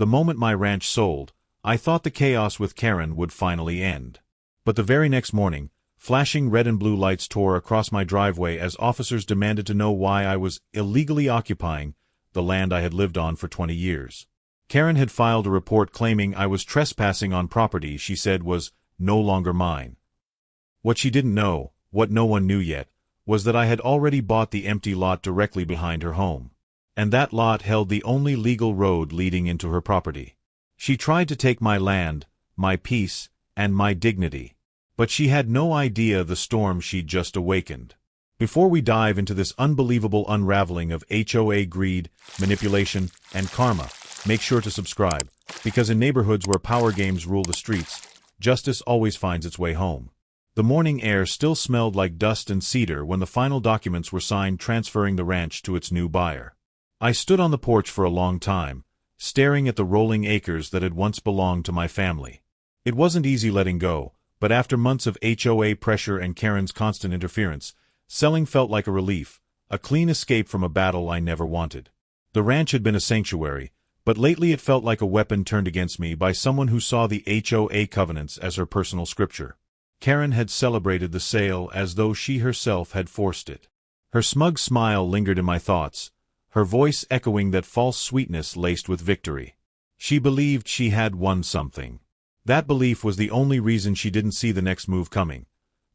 The moment my ranch sold, I thought the chaos with Karen would finally end. But the very next morning, flashing red and blue lights tore across my driveway as officers demanded to know why I was illegally occupying the land I had lived on for 20 years. Karen had filed a report claiming I was trespassing on property she said was no longer mine. What she didn't know, what no one knew yet, was that I had already bought the empty lot directly behind her home. And that lot held the only legal road leading into her property. She tried to take my land, my peace, and my dignity. But she had no idea the storm she'd just awakened. Before we dive into this unbelievable unraveling of HOA greed, manipulation, and karma, make sure to subscribe, because in neighborhoods where power games rule the streets, justice always finds its way home. The morning air still smelled like dust and cedar when the final documents were signed transferring the ranch to its new buyer. I stood on the porch for a long time, staring at the rolling acres that had once belonged to my family. It wasn't easy letting go, but after months of HOA pressure and Karen's constant interference, selling felt like a relief, a clean escape from a battle I never wanted. The ranch had been a sanctuary, but lately it felt like a weapon turned against me by someone who saw the HOA covenants as her personal scripture. Karen had celebrated the sale as though she herself had forced it. Her smug smile lingered in my thoughts, her voice echoing that false sweetness laced with victory. She believed she had won something. That belief was the only reason she didn't see the next move coming,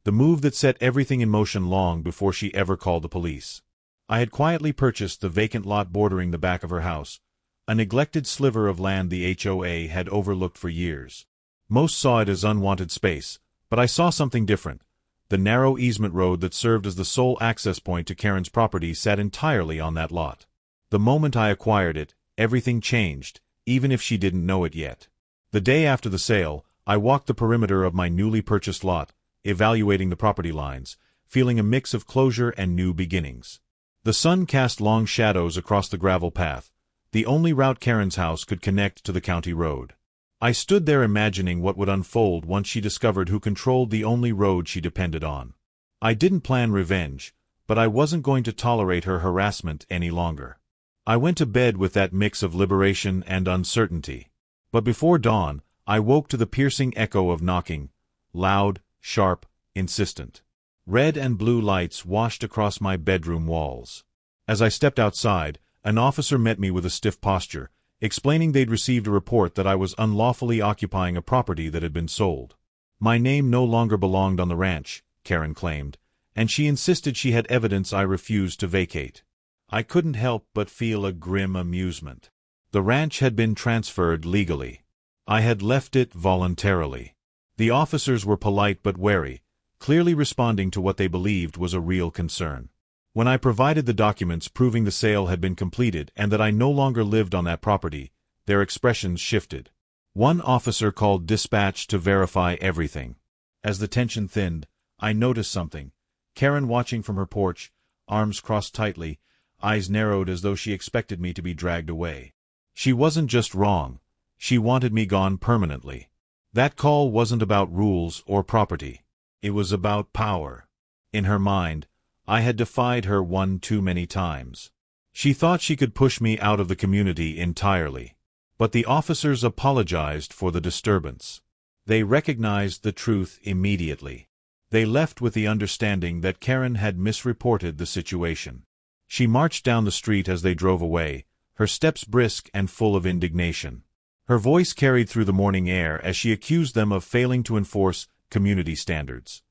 the move that set everything in motion long before she ever called the police. I had quietly purchased the vacant lot bordering the back of her house, a neglected sliver of land the HOA had overlooked for years. Most saw it as unwanted space, but I saw something different. The narrow easement road that served as the sole access point to Karen's property sat entirely on that lot. The moment I acquired it, everything changed, even if she didn't know it yet. The day after the sale, I walked the perimeter of my newly purchased lot, evaluating the property lines, feeling a mix of closure and new beginnings. The sun cast long shadows across the gravel path, the only route Karen's house could connect to the county road. I stood there imagining what would unfold once she discovered who controlled the only road she depended on. I didn't plan revenge, but I wasn't going to tolerate her harassment any longer. I went to bed with that mix of liberation and uncertainty. But before dawn, I woke to the piercing echo of knocking, loud, sharp, insistent. Red and blue lights washed across my bedroom walls. As I stepped outside, an officer met me with a stiff posture, explaining they'd received a report that I was unlawfully occupying a property that had been sold. My name no longer belonged on the ranch, Karen claimed, and she insisted she had evidence I refused to vacate. I couldn't help but feel a grim amusement. The ranch had been transferred legally. I had left it voluntarily. The officers were polite but wary, clearly responding to what they believed was a real concern. When I provided the documents proving the sale had been completed and that I no longer lived on that property, their expressions shifted. One officer called dispatch to verify everything. As the tension thinned, I noticed something. Karen watching from her porch, arms crossed tightly, eyes narrowed as though she expected me to be dragged away. She wasn't just wrong. She wanted me gone permanently. That call wasn't about rules or property. It was about power. In her mind, I had defied her one too many times. She thought she could push me out of the community entirely. But the officers apologized for the disturbance. They recognized the truth immediately. They left with the understanding that Karen had misreported the situation. She marched down the street as they drove away, her steps brisk and full of indignation. Her voice carried through the morning air as she accused them of failing to enforce community standards.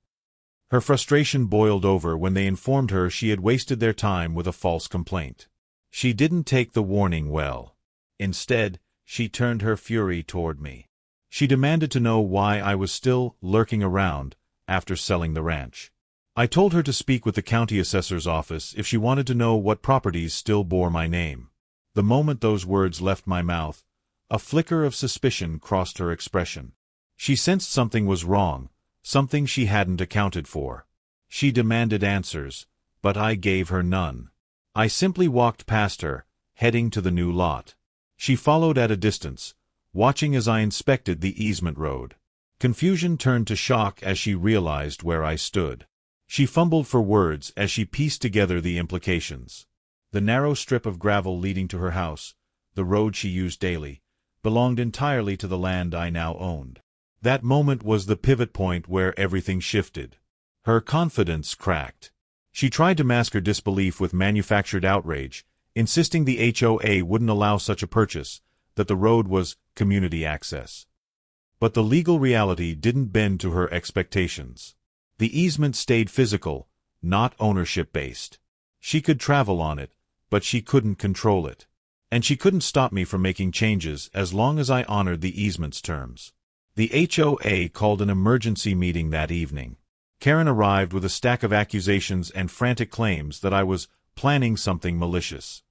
Her frustration boiled over when they informed her she had wasted their time with a false complaint. She didn't take the warning well. Instead, she turned her fury toward me. She demanded to know why I was still lurking around after selling the ranch. I told her to speak with the county assessor's office if she wanted to know what properties still bore my name. The moment those words left my mouth, a flicker of suspicion crossed her expression. She sensed something was wrong, something she hadn't accounted for. She demanded answers, but I gave her none. I simply walked past her, heading to the new lot. She followed at a distance, watching as I inspected the easement road. Confusion turned to shock as she realized where I stood. She fumbled for words as she pieced together the implications. The narrow strip of gravel leading to her house, the road she used daily, belonged entirely to the land I now owned. That moment was the pivot point where everything shifted. Her confidence cracked. She tried to mask her disbelief with manufactured outrage, insisting the HOA wouldn't allow such a purchase, that the road was community access. But the legal reality didn't bend to her expectations. The easement stayed physical, not ownership-based. She could travel on it, but she couldn't control it. And she couldn't stop me from making changes as long as I honored the easement's terms. The HOA called an emergency meeting that evening. Karen arrived with a stack of accusations and frantic claims that I was planning something malicious.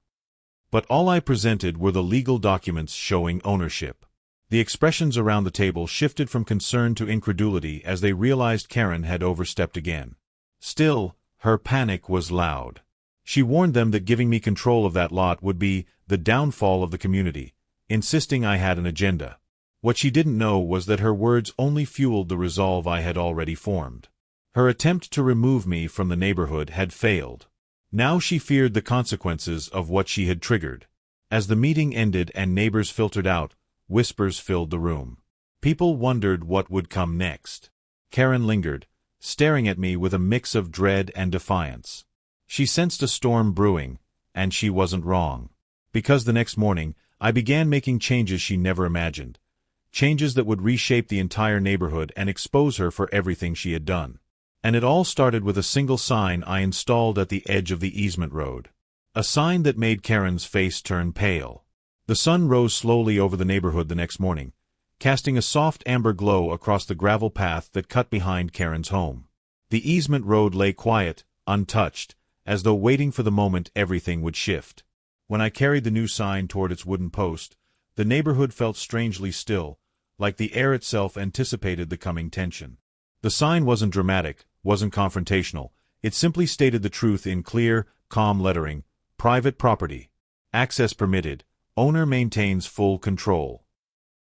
But all I presented were the legal documents showing ownership. The expressions around the table shifted from concern to incredulity as they realized Karen had overstepped again. Still, her panic was loud. She warned them that giving me control of that lot would be the downfall of the community, insisting I had an agenda. What she didn't know was that her words only fueled the resolve I had already formed. Her attempt to remove me from the neighborhood had failed. Now she feared the consequences of what she had triggered. As the meeting ended and neighbors filtered out, whispers filled the room. People wondered what would come next. Karen lingered, staring at me with a mix of dread and defiance. She sensed a storm brewing, and she wasn't wrong. Because the next morning, I began making changes she never imagined. Changes that would reshape the entire neighborhood and expose her for everything she had done. And it all started with a single sign I installed at the edge of the easement road. A sign that made Karen's face turn pale. The sun rose slowly over the neighborhood the next morning, casting a soft amber glow across the gravel path that cut behind Karen's home. The easement road lay quiet, untouched, as though waiting for the moment everything would shift. When I carried the new sign toward its wooden post, the neighborhood felt strangely still, like the air itself anticipated the coming tension. The sign wasn't dramatic, wasn't confrontational. It simply stated the truth in clear, calm lettering: private property. Access permitted. Owner maintains full control.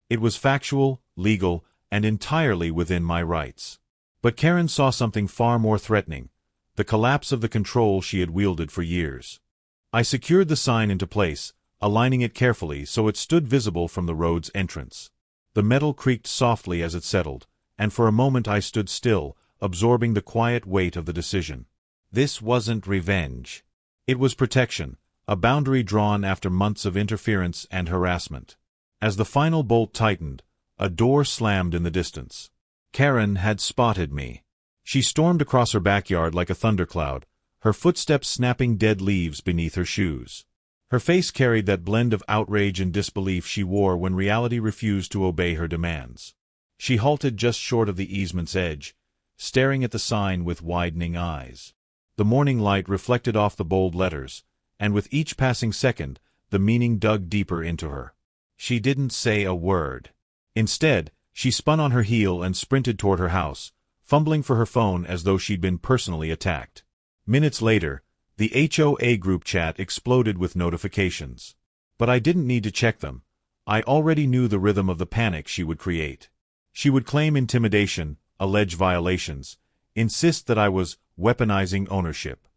It was factual, legal, and entirely within my rights. But Karen saw something far more threatening: the collapse of the control she had wielded for years. I secured the sign into place, aligning it carefully so it stood visible from the road's entrance. The metal creaked softly as it settled, and for a moment I stood still, absorbing the quiet weight of the decision. This wasn't revenge. It was protection, a boundary drawn after months of interference and harassment. As the final bolt tightened, a door slammed in the distance. Karen had spotted me. She stormed across her backyard like a thundercloud, her footsteps snapping dead leaves beneath her shoes. Her face carried that blend of outrage and disbelief she wore when reality refused to obey her demands. She halted just short of the easement's edge, staring at the sign with widening eyes. The morning light reflected off the bold letters, and with each passing second, the meaning dug deeper into her. She didn't say a word. Instead, she spun on her heel and sprinted toward her house, fumbling for her phone as though she'd been personally attacked. Minutes later, the HOA group chat exploded with notifications. But I didn't need to check them. I already knew the rhythm of the panic she would create. She would claim intimidation, allege violations, insist that I was weaponizing ownership.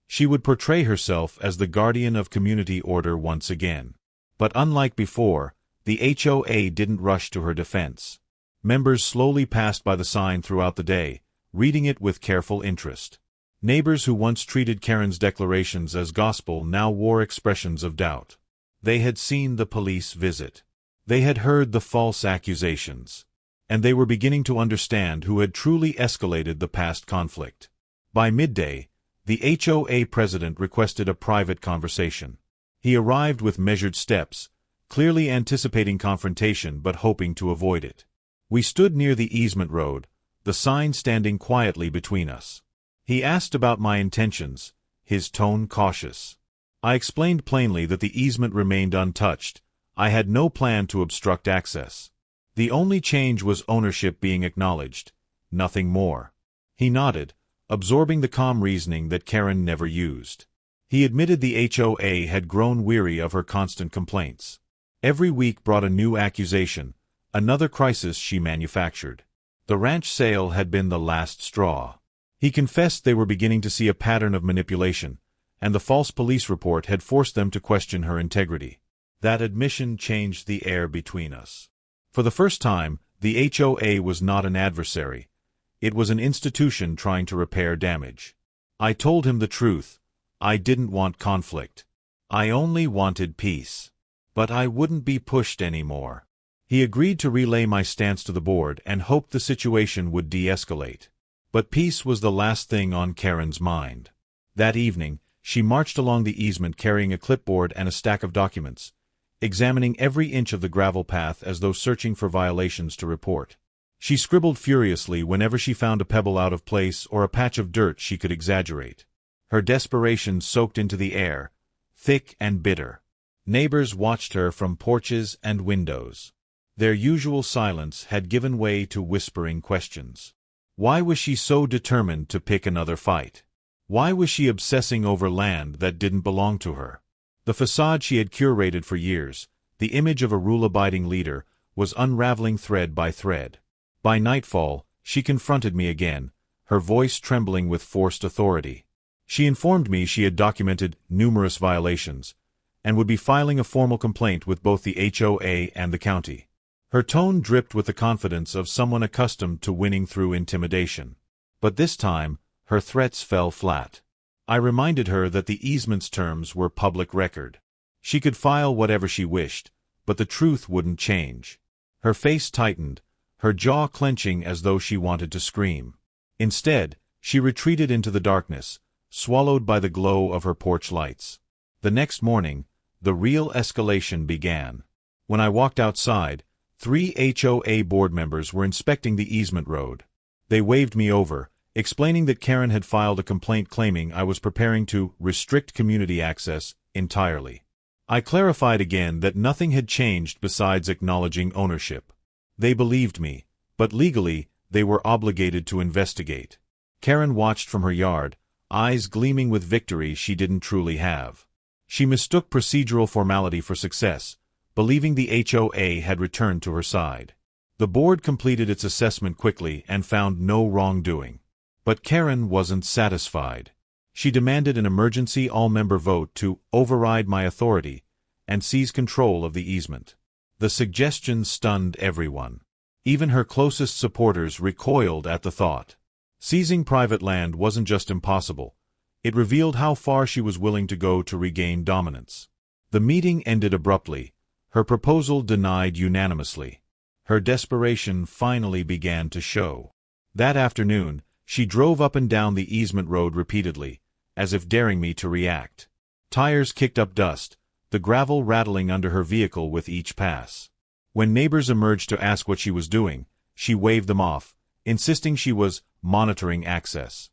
She would portray herself as the guardian of community order once again. But unlike before, the HOA didn't rush to her defense. Members slowly passed by the sign throughout the day, reading it with careful interest. Neighbors who once treated Karen's declarations as gospel now wore expressions of doubt. They had seen the police visit. They had heard the false accusations. And they were beginning to understand who had truly escalated the past conflict. By midday, the HOA president requested a private conversation. He arrived with measured steps, clearly anticipating confrontation but hoping to avoid it. We stood near the easement road, the sign standing quietly between us. He asked about my intentions, his tone cautious. I explained plainly that the easement remained untouched. I had no plan to obstruct access. The only change was ownership being acknowledged, nothing more. He nodded, absorbing the calm reasoning that Karen never used. He admitted the HOA had grown weary of her constant complaints. Every week brought a new accusation, another crisis she manufactured. The ranch sale had been the last straw. He confessed they were beginning to see a pattern of manipulation, and the false police report had forced them to question her integrity. That admission changed the air between us. For the first time, the HOA was not an adversary. It was an institution trying to repair damage. I told him the truth. I didn't want conflict. I only wanted peace. But I wouldn't be pushed anymore. He agreed to relay my stance to the board and hoped the situation would de-escalate. But peace was the last thing on Karen's mind. That evening, she marched along the easement carrying a clipboard and a stack of documents, examining every inch of the gravel path as though searching for violations to report. She scribbled furiously whenever she found a pebble out of place or a patch of dirt she could exaggerate. Her desperation soaked into the air, thick and bitter. Neighbors watched her from porches and windows. Their usual silence had given way to whispering questions. Why was she so determined to pick another fight? Why was she obsessing over land that didn't belong to her? The facade she had curated for years, the image of a rule-abiding leader, was unraveling thread by thread. By nightfall, she confronted me again, her voice trembling with forced authority. She informed me she had documented numerous violations, and would be filing a formal complaint with both the HOA and the county. Her tone dripped with the confidence of someone accustomed to winning through intimidation. But this time, her threats fell flat. I reminded her that the easement's terms were public record. She could file whatever she wished, but the truth wouldn't change. Her face tightened, her jaw clenching as though she wanted to scream. Instead, she retreated into the darkness, swallowed by the glow of her porch lights. The next morning, the real escalation began. When I walked outside, 3 HOA board members were inspecting the easement road. They waved me over, explaining that Karen had filed a complaint claiming I was preparing to restrict community access entirely. I clarified again that nothing had changed besides acknowledging ownership. They believed me, but legally, they were obligated to investigate. Karen watched from her yard, eyes gleaming with victory she didn't truly have. She mistook procedural formality for success, believing the HOA had returned to her side. The board completed its assessment quickly and found no wrongdoing. But Karen wasn't satisfied. She demanded an emergency all-member vote to override my authority and seize control of the easement. The suggestion stunned everyone. Even her closest supporters recoiled at the thought. Seizing private land wasn't just impossible. It revealed how far she was willing to go to regain dominance. The meeting ended abruptly, her proposal denied unanimously. Her desperation finally began to show. That afternoon, she drove up and down the easement road repeatedly, as if daring me to react. Tires kicked up dust, the gravel rattling under her vehicle with each pass. When neighbors emerged to ask what she was doing, she waved them off, insisting she was monitoring access.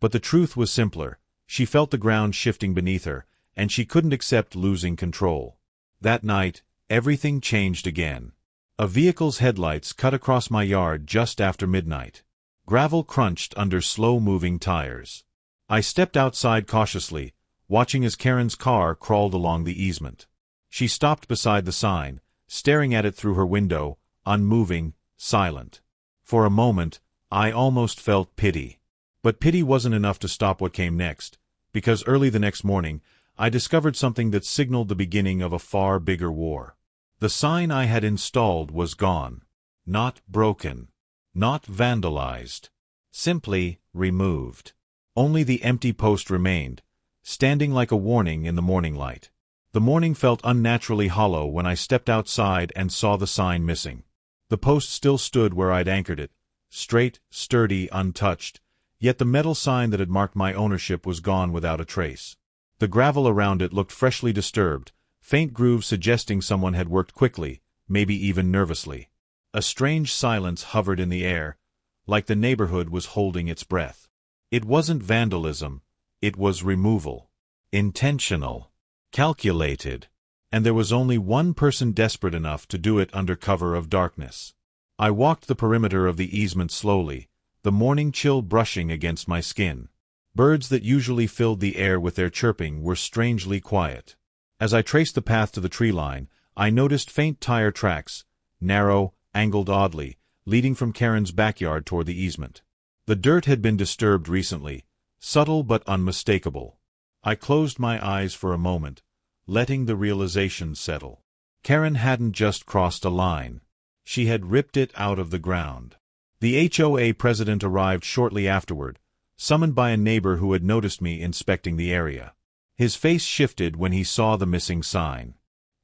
But the truth was simpler. She felt the ground shifting beneath her, and she couldn't accept losing control. That night, everything changed again. A vehicle's headlights cut across my yard just after midnight. Gravel crunched under slow-moving tires. I stepped outside cautiously, watching as Karen's car crawled along the easement. She stopped beside the sign, staring at it through her window, unmoving, silent. For a moment, I almost felt pity. But pity wasn't enough to stop what came next, because early the next morning, I discovered something that signaled the beginning of a far bigger war. The sign I had installed was gone. Not broken. Not vandalized. Simply removed. Only the empty post remained, standing like a warning in the morning light. The morning felt unnaturally hollow when I stepped outside and saw the sign missing. The post still stood where I'd anchored it, straight, sturdy, untouched, yet the metal sign that had marked my ownership was gone without a trace. The gravel around it looked freshly disturbed, faint grooves suggesting someone had worked quickly, maybe even nervously. A strange silence hovered in the air, like the neighborhood was holding its breath. It wasn't vandalism, it was removal. Intentional. Calculated. And there was only one person desperate enough to do it under cover of darkness. I walked the perimeter of the easement slowly, the morning chill brushing against my skin. Birds that usually filled the air with their chirping were strangely quiet. As I traced the path to the tree line, I noticed faint tire tracks, narrow, angled oddly, leading from Karen's backyard toward the easement. The dirt had been disturbed recently, subtle but unmistakable. I closed my eyes for a moment, letting the realization settle. Karen hadn't just crossed a line. She had ripped it out of the ground. The HOA president arrived shortly afterward, summoned by a neighbor who had noticed me inspecting the area. His face shifted when he saw the missing sign.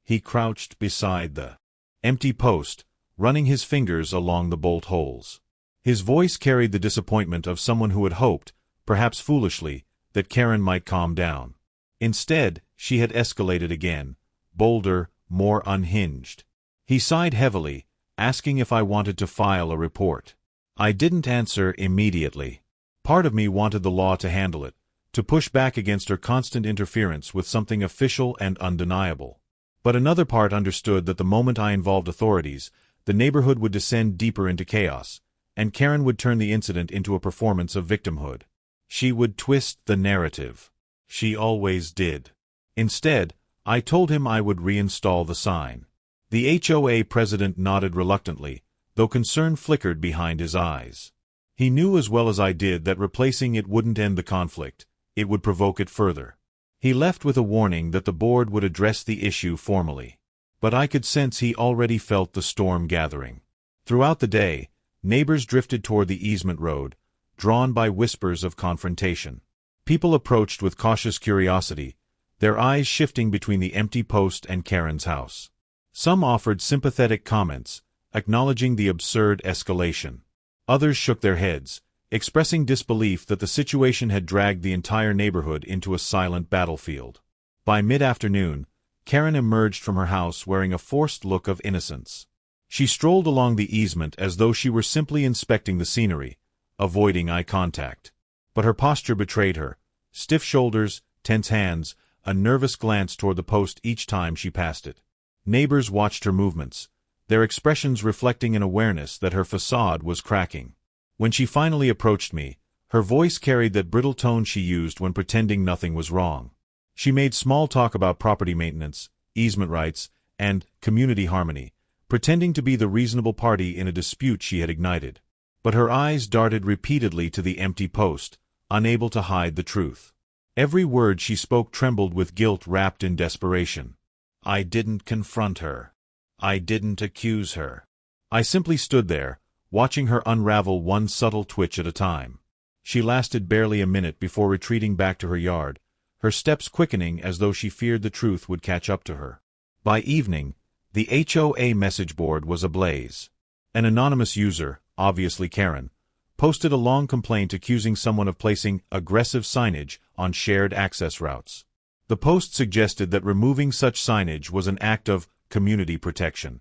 He crouched beside the empty post, running his fingers along the bolt holes. His voice carried the disappointment of someone who had hoped, perhaps foolishly, that Karen might calm down. Instead, she had escalated again, bolder, more unhinged. He sighed heavily, asking if I wanted to file a report. I didn't answer immediately. Part of me wanted the law to handle it, to push back against her constant interference with something official and undeniable. But another part understood that the moment I involved authorities, the neighborhood would descend deeper into chaos, and Karen would turn the incident into a performance of victimhood. She would twist the narrative. She always did. Instead, I told him I would reinstall the sign. The HOA president nodded reluctantly, though concern flickered behind his eyes. He knew as well as I did that replacing it wouldn't end the conflict, it would provoke it further. He left with a warning that the board would address the issue formally. But I could sense he already felt the storm gathering. Throughout the day, neighbors drifted toward the easement road, drawn by whispers of confrontation. People approached with cautious curiosity, their eyes shifting between the empty post and Karen's house. Some offered sympathetic comments, acknowledging the absurd escalation. Others shook their heads, expressing disbelief that the situation had dragged the entire neighborhood into a silent battlefield. By mid-afternoon, Karen emerged from her house wearing a forced look of innocence. She strolled along the easement as though she were simply inspecting the scenery, avoiding eye contact. But her posture betrayed her: stiff shoulders, tense hands, a nervous glance toward the post each time she passed it. Neighbors watched her movements, their expressions reflecting an awareness that her facade was cracking. When she finally approached me, her voice carried that brittle tone she used when pretending nothing was wrong. She made small talk about property maintenance, easement rights, and community harmony, pretending to be the reasonable party in a dispute she had ignited. But her eyes darted repeatedly to the empty post, unable to hide the truth. Every word she spoke trembled with guilt wrapped in desperation. I didn't confront her. I didn't accuse her. I simply stood there, watching her unravel one subtle twitch at a time. She lasted barely a minute before retreating back to her yard, her steps quickening as though she feared the truth would catch up to her. By evening, the HOA message board was ablaze. An anonymous user, obviously Karen, posted a long complaint accusing someone of placing aggressive signage on shared access routes. The post suggested that removing such signage was an act of community protection.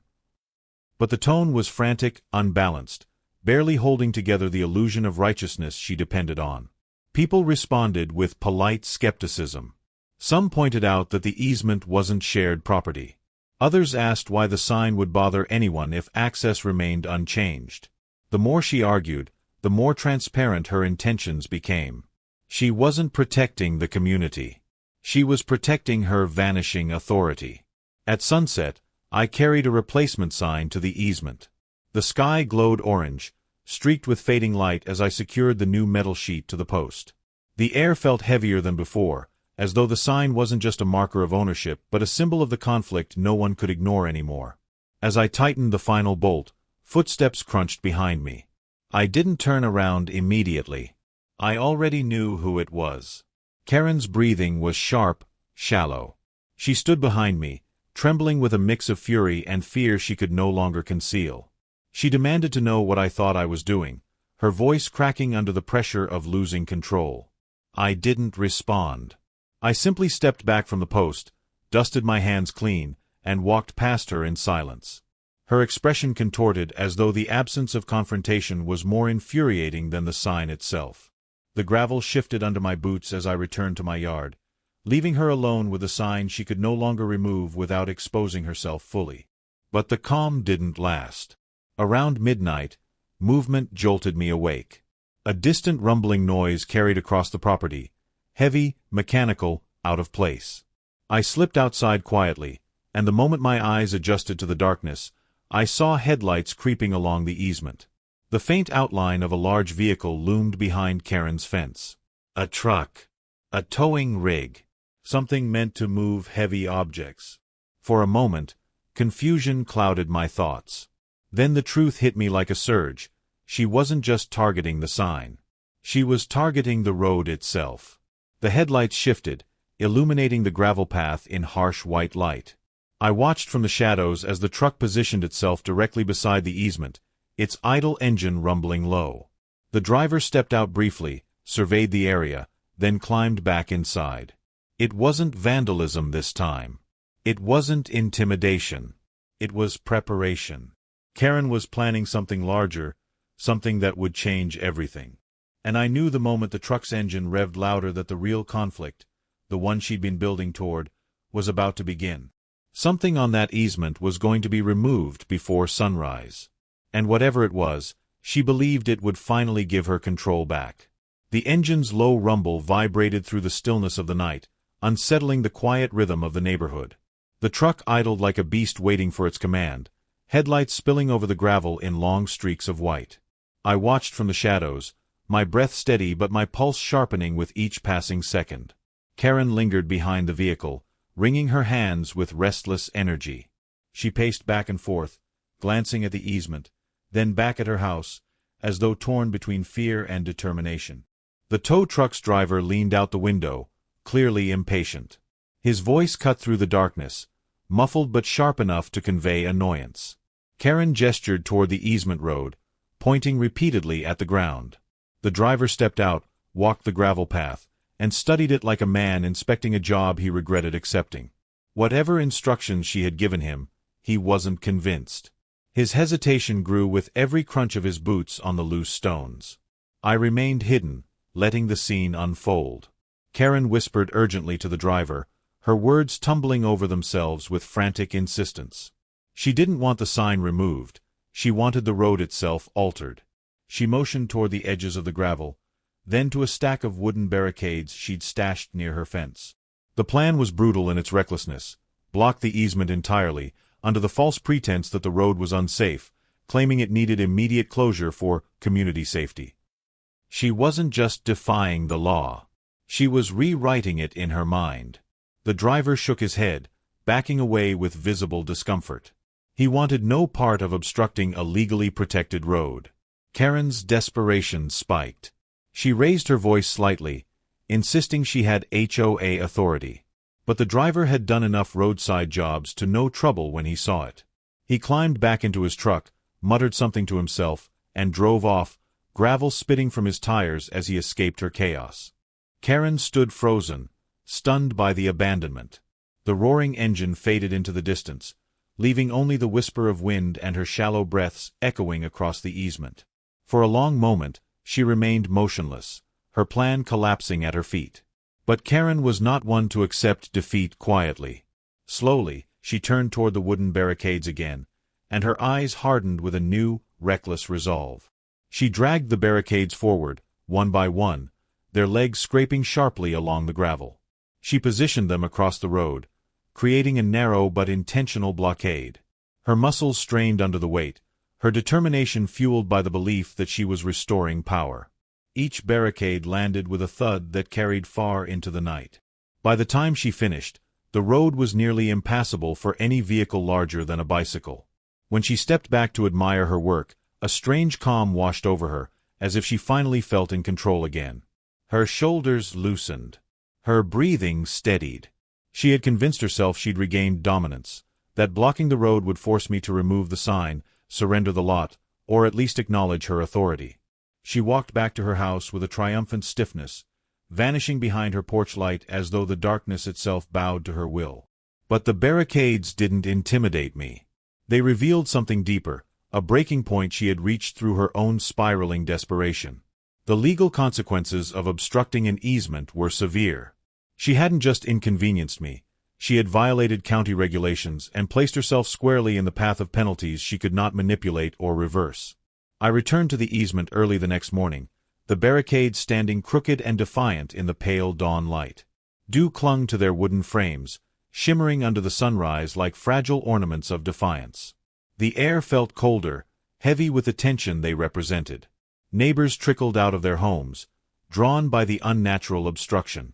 But the tone was frantic, unbalanced, barely holding together the illusion of righteousness she depended on. People responded with polite skepticism. Some pointed out that the easement wasn't shared property. Others asked why the sign would bother anyone if access remained unchanged. The more she argued, the more transparent her intentions became. She wasn't protecting the community. She was protecting her vanishing authority. At sunset, I carried a replacement sign to the easement. The sky glowed orange, streaked with fading light as I secured the new metal sheet to the post. The air felt heavier than before, as though the sign wasn't just a marker of ownership but a symbol of the conflict no one could ignore anymore. As I tightened the final bolt, footsteps crunched behind me. I didn't turn around immediately. I already knew who it was. Karen's breathing was sharp, shallow. She stood behind me, trembling with a mix of fury and fear she could no longer conceal. She demanded to know what I thought I was doing, her voice cracking under the pressure of losing control. I didn't respond. I simply stepped back from the post, dusted my hands clean, and walked past her in silence. Her expression contorted as though the absence of confrontation was more infuriating than the sign itself. The gravel shifted under my boots as I returned to my yard, leaving her alone with a sign she could no longer remove without exposing herself fully. But the calm didn't last. Around midnight, movement jolted me awake. A distant rumbling noise carried across the property, heavy, mechanical, out of place. I slipped outside quietly, and the moment my eyes adjusted to the darkness, I saw headlights creeping along the easement. The faint outline of a large vehicle loomed behind Karen's fence. A truck. A towing rig. something meant to move heavy objects. For a moment, confusion clouded my thoughts. Then the truth hit me like a surge. She wasn't just targeting the sign. She was targeting the road itself. The headlights shifted, illuminating the gravel path in harsh white light. I watched from the shadows as the truck positioned itself directly beside the easement, its idle engine rumbling low. The driver stepped out briefly, surveyed the area, then climbed back inside. It wasn't vandalism this time. It wasn't intimidation. It was preparation. Karen was planning something larger, something that would change everything. And I knew the moment the truck's engine revved louder that the real conflict, the one she'd been building toward, was about to begin. Something on that easement was going to be removed before sunrise. And whatever it was, she believed it would finally give her control back. The engine's low rumble vibrated through the stillness of the night, unsettling the quiet rhythm of the neighborhood. The truck idled like a beast waiting for its command, headlights spilling over the gravel in long streaks of white. I watched from the shadows, my breath steady but my pulse sharpening with each passing second. Karen lingered behind the vehicle, wringing her hands with restless energy. She paced back and forth, glancing at the easement, then back at her house, as though torn between fear and determination. The tow truck's driver leaned out the window, clearly impatient. His voice cut through the darkness, muffled but sharp enough to convey annoyance. Karen gestured toward the easement road, pointing repeatedly at the ground. The driver stepped out, walked the gravel path, and studied it like a man inspecting a job he regretted accepting. Whatever instructions she had given him, he wasn't convinced. His hesitation grew with every crunch of his boots on the loose stones. I remained hidden, letting the scene unfold. Karen whispered urgently to the driver, her words tumbling over themselves with frantic insistence. She didn't want the sign removed. She wanted the road itself altered. She motioned toward the edges of the gravel, then to a stack of wooden barricades she'd stashed near her fence. The plan was brutal in its recklessness: block the easement entirely, under the false pretense that the road was unsafe, claiming it needed immediate closure for community safety. She wasn't just defying the law. She was rewriting it in her mind. The driver shook his head, backing away with visible discomfort. He wanted no part of obstructing a legally protected road. Karen's desperation spiked. She raised her voice slightly, insisting she had HOA authority. But the driver had done enough roadside jobs to know trouble when he saw it. He climbed back into his truck, muttered something to himself, and drove off, gravel spitting from his tires as he escaped her chaos. Karen stood frozen, stunned by the abandonment. The roaring engine faded into the distance, leaving only the whisper of wind and her shallow breaths echoing across the easement. For a long moment, she remained motionless, her plan collapsing at her feet. But Karen was not one to accept defeat quietly. Slowly, she turned toward the wooden barricades again, and her eyes hardened with a new, reckless resolve. She dragged the barricades forward, one by one, their legs scraping sharply along the gravel. She positioned them across the road, creating a narrow but intentional blockade. Her muscles strained under the weight, her determination fueled by the belief that she was restoring power. Each barricade landed with a thud that carried far into the night. By the time she finished, the road was nearly impassable for any vehicle larger than a bicycle. When she stepped back to admire her work, a strange calm washed over her, as if she finally felt in control again. Her shoulders loosened. Her breathing steadied. She had convinced herself she'd regained dominance, that blocking the road would force me to remove the sign, surrender the lot, or at least acknowledge her authority. She walked back to her house with a triumphant stiffness, vanishing behind her porch light as though the darkness itself bowed to her will. But the barricades didn't intimidate me. They revealed something deeper, a breaking point she had reached through her own spiraling desperation. The legal consequences of obstructing an easement were severe. She hadn't just inconvenienced me. She had violated county regulations and placed herself squarely in the path of penalties she could not manipulate or reverse. I returned to the easement early the next morning, the barricades standing crooked and defiant in the pale dawn light. Dew clung to their wooden frames, shimmering under the sunrise like fragile ornaments of defiance. The air felt colder, heavy with the tension they represented. Neighbors trickled out of their homes, drawn by the unnatural obstruction.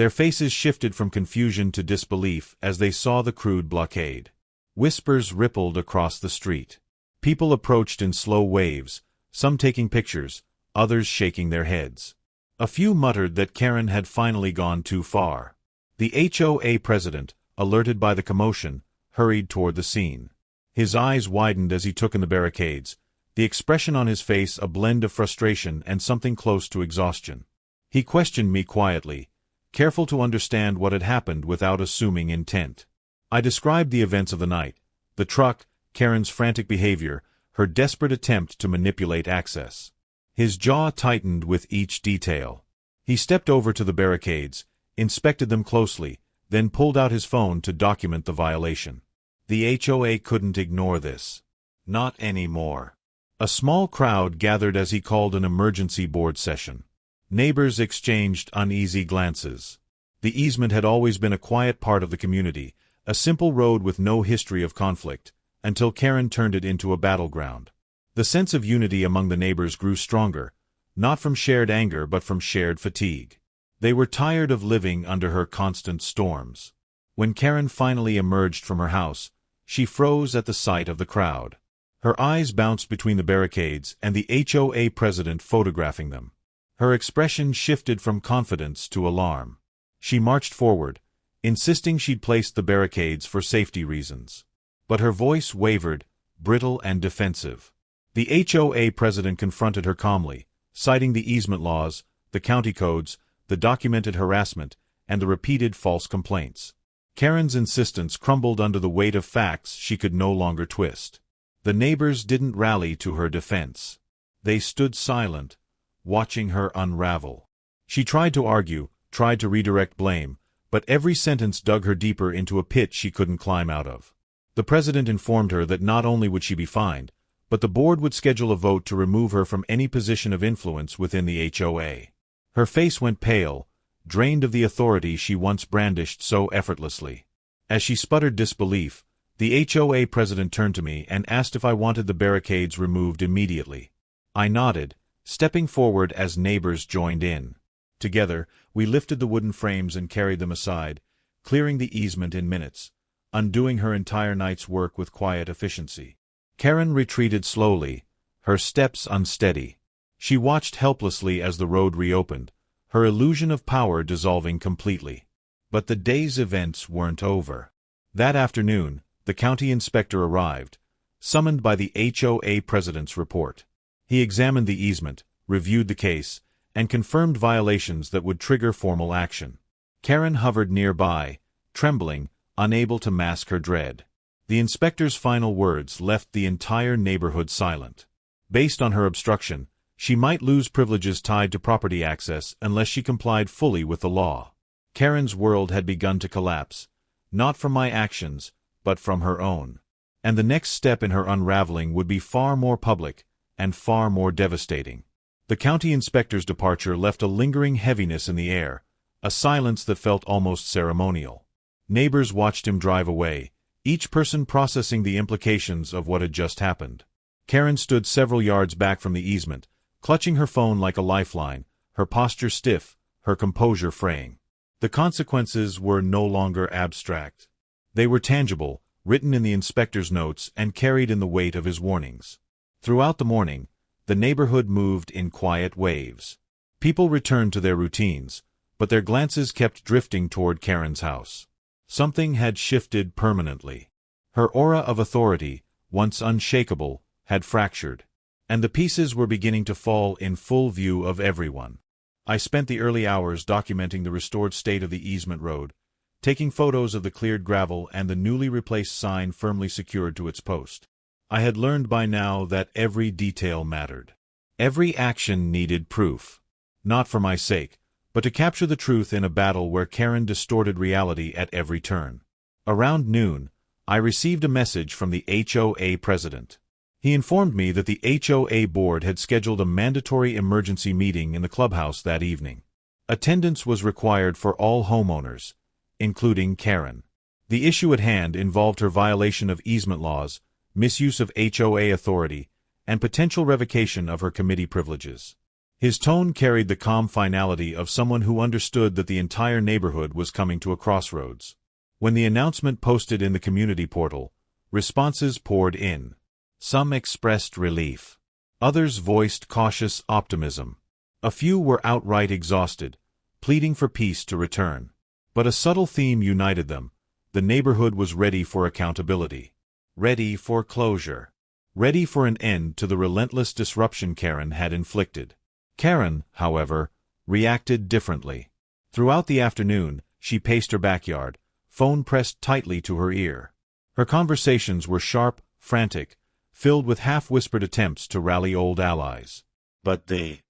Their faces shifted from confusion to disbelief as they saw the crude blockade. Whispers rippled across the street. People approached in slow waves, some taking pictures, others shaking their heads. A few muttered that Karen had finally gone too far. The HOA president, alerted by the commotion, hurried toward the scene. His eyes widened as he took in the barricades, the expression on his face a blend of frustration and something close to exhaustion. He questioned me quietly, careful to understand what had happened without assuming intent. I described the events of the night, the truck, Karen's frantic behavior, her desperate attempt to manipulate access. His jaw tightened with each detail. He stepped over to the barricades, inspected them closely, then pulled out his phone to document the violation. The HOA couldn't ignore this. Not anymore. A small crowd gathered as he called an emergency board session. Neighbors exchanged uneasy glances. The easement had always been a quiet part of the community, a simple road with no history of conflict, until Karen turned it into a battleground. The sense of unity among the neighbors grew stronger, not from shared anger but from shared fatigue. They were tired of living under her constant storms. When Karen finally emerged from her house, she froze at the sight of the crowd. Her eyes bounced between the barricades and the HOA president photographing them. Her expression shifted from confidence to alarm. She marched forward, insisting she'd placed the barricades for safety reasons. But her voice wavered, brittle and defensive. The HOA president confronted her calmly, citing the easement laws, the county codes, the documented harassment, and the repeated false complaints. Karen's insistence crumbled under the weight of facts she could no longer twist. The neighbors didn't rally to her defense. They stood silent, watching her unravel. She tried to argue, tried to redirect blame, but every sentence dug her deeper into a pit she couldn't climb out of. The president informed her that not only would she be fined, but the board would schedule a vote to remove her from any position of influence within the HOA. Her face went pale, drained of the authority she once brandished so effortlessly. As she sputtered disbelief, the HOA president turned to me and asked if I wanted the barricades removed immediately. I nodded, stepping forward as neighbors joined in. Together, we lifted the wooden frames and carried them aside, clearing the easement in minutes, undoing her entire night's work with quiet efficiency. Karen retreated slowly, her steps unsteady. She watched helplessly as the road reopened, her illusion of power dissolving completely. But the day's events weren't over. That afternoon, the county inspector arrived, summoned by the HOA president's report. He examined the easement, reviewed the case, and confirmed violations that would trigger formal action. Karen hovered nearby, trembling, unable to mask her dread. The inspector's final words left the entire neighborhood silent. Based on her obstruction, she might lose privileges tied to property access unless she complied fully with the law. Karen's world had begun to collapse, not from my actions, but from her own. And the next step in her unraveling would be far more public and far more devastating. The county inspector's departure left a lingering heaviness in the air, a silence that felt almost ceremonial. Neighbors watched him drive away, each person processing the implications of what had just happened. Karen stood several yards back from the easement, clutching her phone like a lifeline, her posture stiff, her composure fraying. The consequences were no longer abstract. They were tangible, written in the inspector's notes and carried in the weight of his warnings. Throughout the morning, the neighborhood moved in quiet waves. People returned to their routines, but their glances kept drifting toward Karen's house. Something had shifted permanently. Her aura of authority, once unshakable, had fractured, and the pieces were beginning to fall in full view of everyone. I spent the early hours documenting the restored state of the easement road, taking photos of the cleared gravel and the newly replaced sign firmly secured to its post. I had learned by now that every detail mattered. Every action needed proof. Not for my sake, but to capture the truth in a battle where Karen distorted reality at every turn. Around noon, I received a message from the HOA president. He informed me that the HOA board had scheduled a mandatory emergency meeting in the clubhouse that evening. Attendance was required for all homeowners, including Karen. The issue at hand involved her violation of easement laws, misuse of HOA authority, and potential revocation of her committee privileges. His tone carried the calm finality of someone who understood that the entire neighborhood was coming to a crossroads. When the announcement posted in the community portal, responses poured in. Some expressed relief. Others voiced cautious optimism. A few were outright exhausted, pleading for peace to return. But a subtle theme united them. The neighborhood was ready for accountability. Ready for closure. Ready for an end to the relentless disruption Karen had inflicted. Karen, however, reacted differently. Throughout the afternoon, she paced her backyard, phone pressed tightly to her ear. Her conversations were sharp, frantic, filled with half-whispered attempts to rally old allies. But the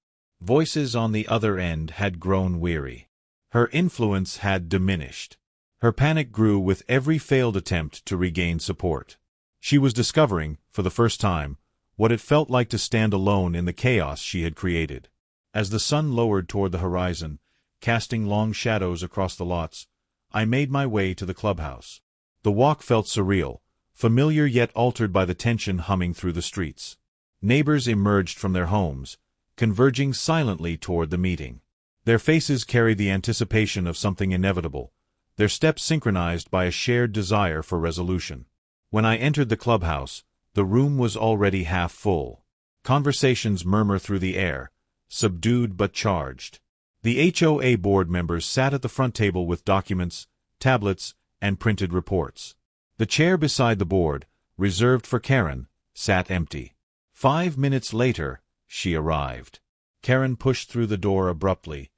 voices on the other end had grown weary. Her influence had diminished. Her panic grew with every failed attempt to regain support. She was discovering, for the first time, what it felt like to stand alone in the chaos she had created. As the sun lowered toward the horizon, casting long shadows across the lots, I made my way to the clubhouse. The walk felt surreal, familiar yet altered by the tension humming through the streets. Neighbors emerged from their homes, converging silently toward the meeting. Their faces carried the anticipation of something inevitable, their steps synchronized by a shared desire for resolution. When I entered the clubhouse, the room was already half full. Conversations murmured through the air, subdued but charged. The HOA board members sat at the front table with documents, tablets, and printed reports. The chair beside the board, reserved for Karen, sat empty. 5 minutes later, she arrived. Karen pushed through the door abruptly,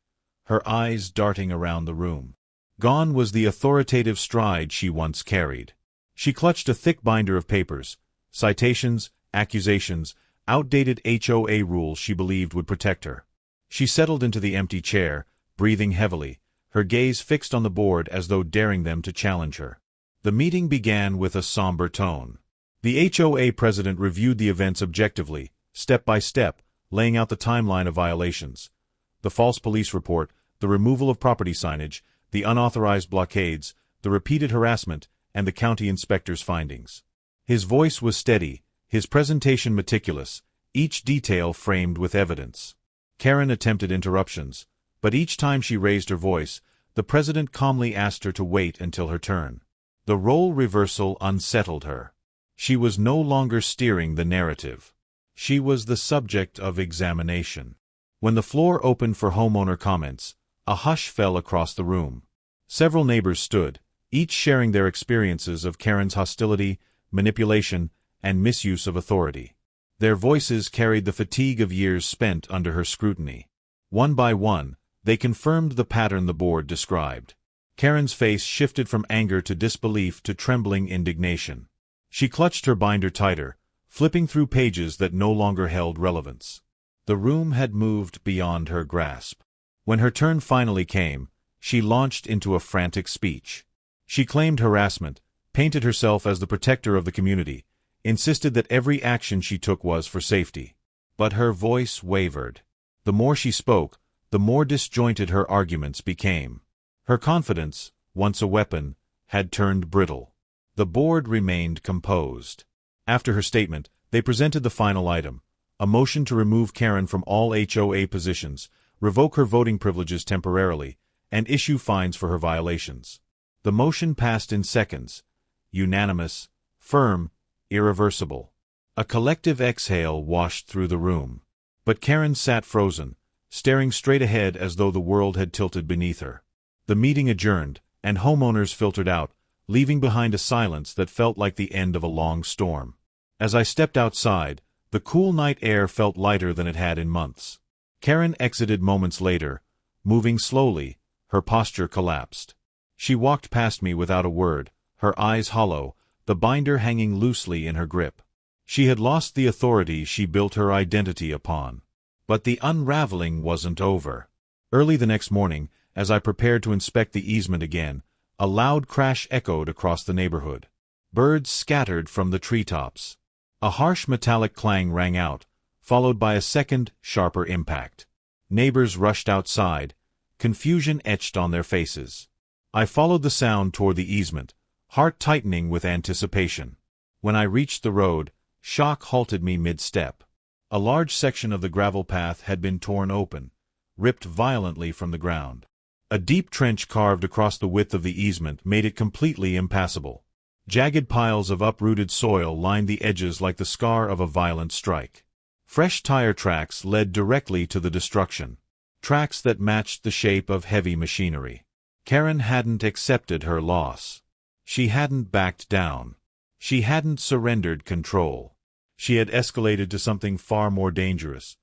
her eyes darting around the room. Gone was the authoritative stride she once carried. She clutched a thick binder of papers, citations, accusations, outdated HOA rules she believed would protect her. She settled into the empty chair, breathing heavily, her gaze fixed on the board as though daring them to challenge her. The meeting began with a somber tone. The HOA president reviewed the events objectively, step by step, laying out the timeline of violations. The false police report, the removal of property signage, the unauthorized blockades, the repeated harassment, and the county inspector's findings. His voice was steady, his presentation meticulous, each detail framed with evidence. Karen attempted interruptions, but each time she raised her voice, the president calmly asked her to wait until her turn. The role reversal unsettled her. She was no longer steering the narrative. She was the subject of examination. When the floor opened for homeowner comments, a hush fell across the room. Several neighbors stood, each sharing their experiences of Karen's hostility, manipulation, and misuse of authority. Their voices carried the fatigue of years spent under her scrutiny. One by one, they confirmed the pattern the board described. Karen's face shifted from anger to disbelief to trembling indignation. She clutched her binder tighter, flipping through pages that no longer held relevance. The room had moved beyond her grasp. When her turn finally came, she launched into a frantic speech. She claimed harassment, painted herself as the protector of the community, insisted that every action she took was for safety. But her voice wavered. The more she spoke, the more disjointed her arguments became. Her confidence, once a weapon, had turned brittle. The board remained composed. After her statement, they presented the final item, a motion to remove Karen from all HOA positions, revoke her voting privileges temporarily, and issue fines for her violations. The motion passed in seconds, unanimous, firm, irreversible. A collective exhale washed through the room. But Karen sat frozen, staring straight ahead as though the world had tilted beneath her. The meeting adjourned, and homeowners filtered out, leaving behind a silence that felt like the end of a long storm. As I stepped outside, the cool night air felt lighter than it had in months. Karen exited moments later, moving slowly, her posture collapsed. She walked past me without a word, her eyes hollow, the binder hanging loosely in her grip. She had lost the authority she built her identity upon. But the unraveling wasn't over. Early the next morning, as I prepared to inspect the easement again, a loud crash echoed across the neighborhood. Birds scattered from the treetops. A harsh metallic clang rang out, followed by a second, sharper impact. Neighbors rushed outside, confusion etched on their faces. I followed the sound toward the easement, heart tightening with anticipation. When I reached the road, shock halted me mid-step. A large section of the gravel path had been torn open, ripped violently from the ground. A deep trench carved across the width of the easement made it completely impassable. Jagged piles of uprooted soil lined the edges like the scar of a violent strike. Fresh tire tracks led directly to the destruction. Tracks that matched the shape of heavy machinery. Karen hadn't accepted her loss. She hadn't backed down. She hadn't surrendered control. She had escalated to something far more dangerous,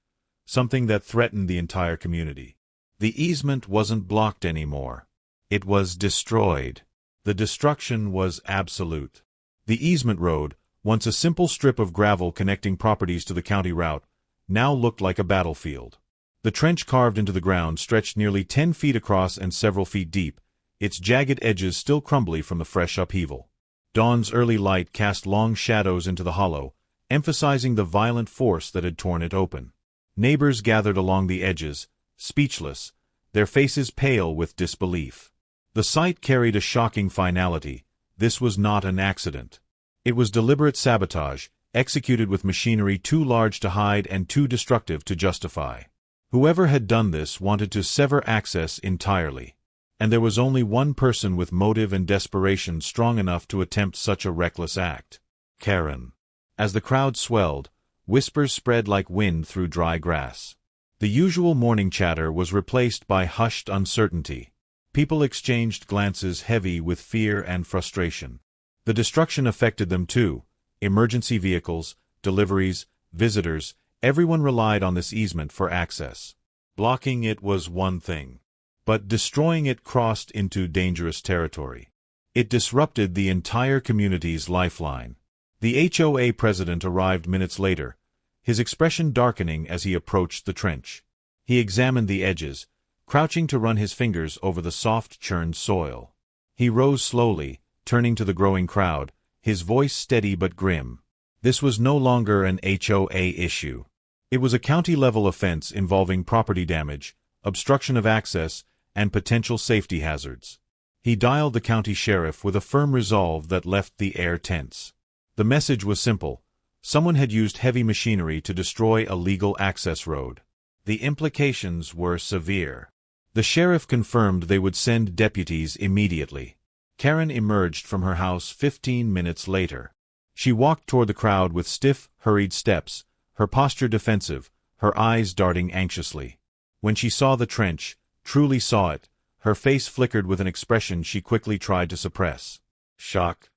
something that threatened the entire community. The easement wasn't blocked anymore. It was destroyed. The destruction was absolute. The easement road, once a simple strip of gravel connecting properties to the county route, now looked like a battlefield. The trench carved into the ground stretched nearly 10 feet across and several feet deep, its jagged edges still crumbly from the fresh upheaval. Dawn's early light cast long shadows into the hollow, emphasizing the violent force that had torn it open. Neighbors gathered along the edges, speechless, their faces pale with disbelief. The sight carried a shocking finality. This was not an accident. It was deliberate sabotage, executed with machinery too large to hide and too destructive to justify. Whoever had done this wanted to sever access entirely. And there was only one person with motive and desperation strong enough to attempt such a reckless act. Karen. As the crowd swelled, whispers spread like wind through dry grass. The usual morning chatter was replaced by hushed uncertainty. People exchanged glances heavy with fear and frustration. The destruction affected them too. Emergency vehicles, deliveries, visitors, everyone relied on this easement for access. Blocking it was one thing, but destroying it crossed into dangerous territory. It disrupted the entire community's lifeline. The HOA president arrived minutes later, his expression darkening as he approached the trench. He examined the edges, crouching to run his fingers over the soft churned soil. He rose slowly, turning to the growing crowd, his voice steady but grim. This was no longer an HOA issue. It was a county-level offense involving property damage, obstruction of access, and potential safety hazards. He dialed the county sheriff with a firm resolve that left the air tense. The message was simple. Someone had used heavy machinery to destroy a legal access road. The implications were severe. The sheriff confirmed they would send deputies immediately. Karen emerged from her house 15 minutes later. She walked toward the crowd with stiff, hurried steps, her posture defensive, her eyes darting anxiously. When she saw the trench, truly saw it, her face flickered with an expression she quickly tried to suppress. Shock?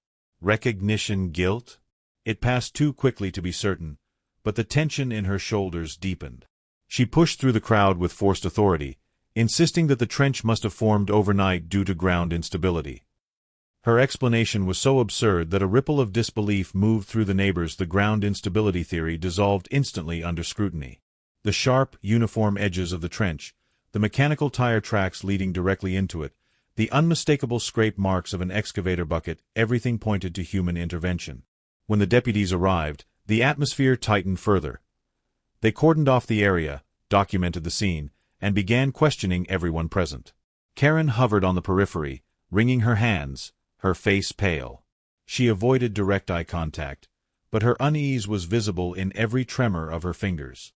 Recognition? Guilt? It passed too quickly to be certain, but the tension in her shoulders deepened. She pushed through the crowd with forced authority, insisting that the trench must have formed overnight due to ground instability. Her explanation was so absurd that a ripple of disbelief moved through the neighbors. The ground instability theory dissolved instantly under scrutiny. The sharp, uniform edges of the trench, the mechanical tire tracks leading directly into it, the unmistakable scrape marks of an excavator bucket, everything pointed to human intervention. When the deputies arrived, the atmosphere tightened further. They cordoned off the area, documented the scene, and began questioning everyone present. Karen hovered on the periphery, wringing her hands, her face pale. She avoided direct eye contact, but her unease was visible in every tremor of her fingers.